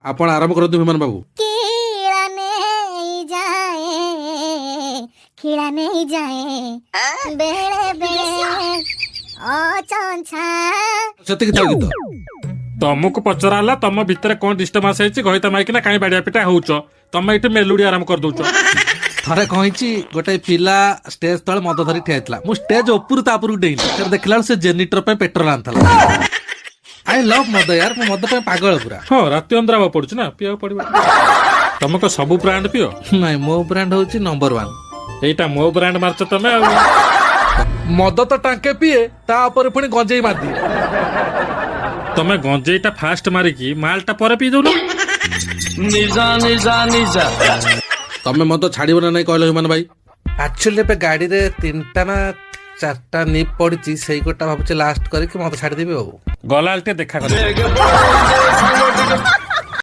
ଆପଣ ଆରମ୍ଭ କରନ୍ତୁ ବିମାନ ବାବୁ। ଖିଳା ନେଇ ଯାଏ ବେଳେ ବେଳେ ଅଚଞ୍ଛା। ସେତିକି ଥାଉ ଗୀତ। ତମକୁ ପଚରା ହେଲା ତମ ଭିତରେ କଣ ଡିଷ୍ଟର୍ବାନ୍ସ ହେଇଛି ଘଇତା ମାଇକିନା କାଇଁ ବାଡିଆ ପିଟା ହଉଛ? ତମେ ଏଠି ମେଲୋଡି ଆରମ୍ଭ କରିଦଉଛ। ଥରେ କହିଛି ଗୋଟେ ପିଲା ଷ୍ଟେଜ ତଳେ ମଦ ଧରି ଠିଆ ହେଇଥିଲା। ମୁଁ ଷ୍ଟେଜ ଉପରୁ ତାପରକୁ ଡେଇଁଲି। ଦେଖିଲା ବେଳକୁ ସେ ଜେନିଟର ପାଇଁ ପେଟ୍ରୋଲ ଆଣିଥିଲା। ଆଇ ଲଭ୍ ମଦ ୟାର, ମୁଁ ମଦ ପାଇଁ ପାଗଳ ପୁରା। ହଁ ରାତି ଅନ୍ଦ୍ରା ହବାକୁ ପଡୁଛି ନା, ପିଇବାକୁ ପଡିବ। ତମେ କଣ ସବୁ ବ୍ରାଣ୍ଡ ପିଅ? ନାଇଁ, ମୋ ବ୍ରାଣ୍ଡ ହଉଛି ନମ୍ବର 1। ଏଇଟା ମୋ ବ୍ରାଣ୍ଡ ମାରୁଛ ତମେ ଆଉ। ମଦ ତ ଟାଙ୍କେ ପିଏ, ତା ଉପରେ ପୁଣି ଗଞ୍ଜେଇ ମାରିଦିଏ। ତମେ ଗଞ୍ଜେଇଟା ଫାଷ୍ଟ ମାରିକି ମାଲଟା ପରେ ପିଇ ଦଉନ। ତମେ ମଦ ଛାଡିବ ନା ନାଇଁ କହିଲ ହିମାନ ଭାଇ? ଆକ୍ଚୁଆଲି ଏବେ ଗାଡିରେ 3ଟା ନା 4ଟା ନିପ୍ ପଡିଛି, ସେଇ ଗୋଟା ଭାବୁଛି ଲାଷ୍ଟ କରିକି ମଦ ଛାଡିଦେବି ଆଉ। ଗଲା ଟିକେ ଦେଖା କର।